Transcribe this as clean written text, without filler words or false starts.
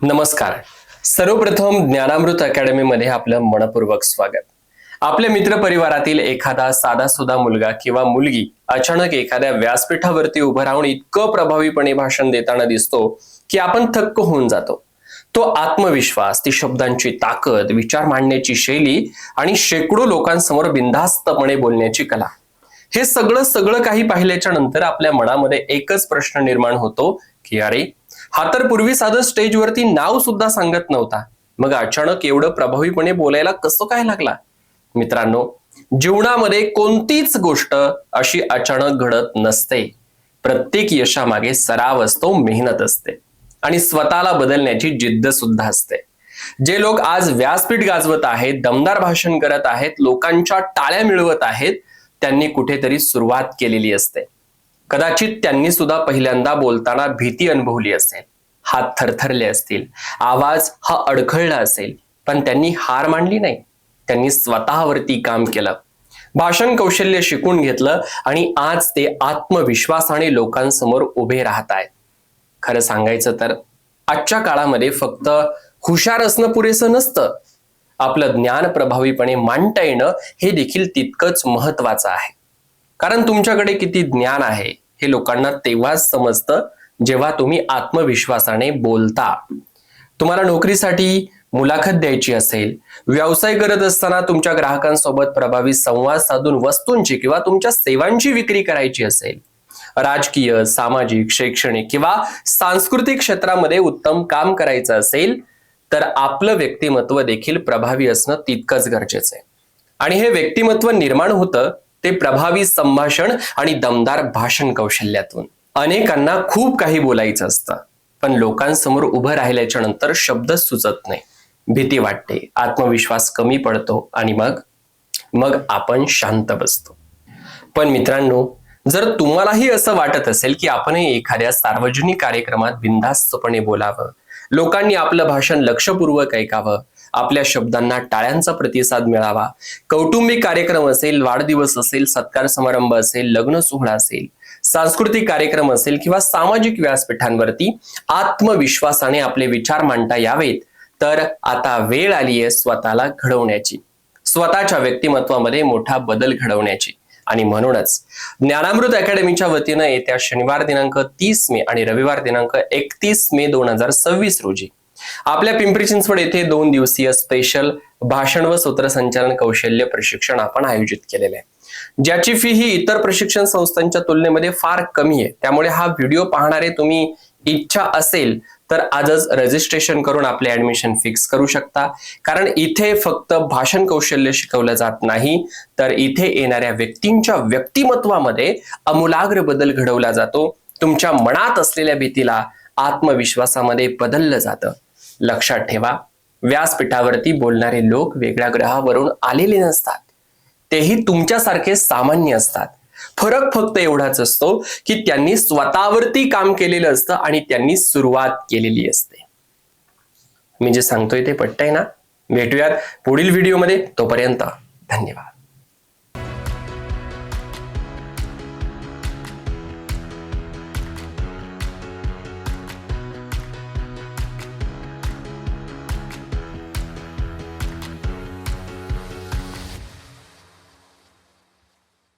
नमस्कार. सर्वप्रथम ज्ञानामृत अकॅडमी मध्ये आपलं मनपूर्वक स्वागत. आपल्या मित्र परिवारातील एखादा साधासुधा मुलगा किंवा मुलगी अचानक एखाद्या व्यासपीठावरती उभं राहून इतकं प्रभावीपणे भाषण देताना दिसतो की आपण थक्क होऊन जातो. तो आत्मविश्वास, ती शब्दांची ताकद, विचार मांडण्याची शैली आणि शेकडो लोकांसमोर बिनधास्तपणे बोलण्याची कला, हे सगळं काही पाहिल्याच्या नंतर आपल्या मनामध्ये एकच प्रश्न निर्माण होतो की अरे, हा तर पूर्वी साधं स्टेजवरती नाव सुद्धा सांगत नव्हता, मग अचानक एवढं प्रभावीपणे बोलायला कसं काय लागला? मित्रांनो, जीवनामध्ये कोणतीच गोष्ट अशी अचानक घडत नसते. प्रत्येक यशामागे सराव असतो, मेहनत असते आणि स्वतःला बदलण्याची जिद्द सुद्धा असते. जे लोक आज व्यासपीठ गाजवत आहेत, दमदार भाषण करत आहेत, लोकांच्या टाळ्या मिळवत आहेत, त्यांनी कुठेतरी सुरुवात केलेली असते. कदाचित त्यांनी सुद्धा पहिल्यांदा बोलताना भीती अनुभवली असेल, हात थरथरले असतील, आवाज हा अडखळला असेल, पण त्यांनी हार मानली नाही. त्यांनी स्वतःवरती काम केलं, भाषण कौशल्य शिकून घेतलं आणि आज ते आत्मविश्वासाने लोकांसमोर उभे राहत आहेत. खरं सांगायचं तर आजच्या काळामध्ये फक्त हुशार असणं पुरेसं नसतं, आपलं ज्ञान प्रभावीपणे मांडता येणं हे देखील तितकंच महत्वाचं आहे. कारण तुमच्याकडे किती ज्ञान आहे हे लोकांना तेव्हाच समजतं जेव्हा तुम्ही आत्मविश्वासाने बोलता. तुम्हाला नोकरीसाठी मुलाखत द्यायची असेल, व्यवसाय करत असताना तुमच्या ग्राहकांसोबत प्रभावी संवाद साधून वस्तूंची किंवा तुमच्या सेवांची विक्री करायची असेल, राजकीय, सामाजिक, शैक्षणिक किंवा सांस्कृतिक क्षेत्रामध्ये उत्तम काम करायचं असेल, तर आपलं व्यक्तिमत्व देखील प्रभावी असणं तितकंच गरजेचं आहे. आणि हे व्यक्तिमत्व निर्माण होतं ते प्रभावी संभाषण आणि दमदार भाषण कौशल्यातून. अनेकांना खूप काही बोलायचं असतं, पण लोकांसमोर उभं राहिल्याच्या नंतर शब्दच सुचत नाही, भीती वाटते, आत्मविश्वास कमी पडतो आणि मग आपण शांत बसतो. पण मित्रांनो, जर तुम्हालाही असं वाटत असेल की आपण एखाद्या सार्वजनिक कार्यक्रमात बिनधास्तपणे बोलावं, लोकांनी आपलं भाषण लक्षपूर्वक ऐकावं, आपल्या शब्दांना टाळ्यांचा प्रतिसाद मिळावा, कौटुंबिक कार्यक्रम असेल, वाढदिवस असेल, सत्कार समारंभ असेल, लग्न सोहळा असेल, सांस्कृतिक कार्यक्रम असेल किंवा सामाजिक व्यासपीठांवरती आत्मविश्वासाने आपले विचार मांडता यावेत, तर आता वेळ आली आहे स्वतःला घडवण्याची, स्वतःच्या व्यक्तिमत्वामध्ये मोठा बदल घडवण्याची. आणि म्हणूनच ज्ञानामृत अकॅडमीच्या वतीनं येत्या शनिवार दिनांक 30 मे आणि रविवार दिनांक 31 मे 2026 रोजी आपल्या पिंपरी चिंचवड येथे 2 दिवसीय स्पेशल भाषण व सूत्रसंचालन कौशल्य प्रशिक्षण आपण आयोजित केलेले आहे, ज्याची फी ही इतर प्रशिक्षण संस्थांच्या तुलनेमध्ये फार कमी आहे. त्यामुळे हा व्हिडिओ पाहणारे तुम्ही इच्छा असेल तर आजच रजिस्ट्रेशन करून आपले ऍडमिशन फिक्स करू शकता. कारण इथे फक्त भाषण कौशल्य शिकवलं जात नाही, तर इथे येणाऱ्या व्यक्तींच्या व्यक्तिमत्वामध्ये आमूलाग्र बदल घडवला जातो. तुमच्या मनात असलेल्या भीतीला आत्मविश्वासामध्ये बदललं जातं. लक्षात ठेवा, व्यासपीठावरती बोलणारे लोक वेगळ्या ग्रहावरून आलेले नसतात, तेही तुमच्यासारखे सामान्य असतात. फरक फक्त एवढाच असतो की त्यांनी स्वतःवरती काम केलेलं असतं आणि त्यांनी सुरुवात केलेली असते. मी जे सांगतोय ते पटतंय ना? भेटूयात पुढील व्हिडिओमध्ये. तोपर्यंत धन्यवाद.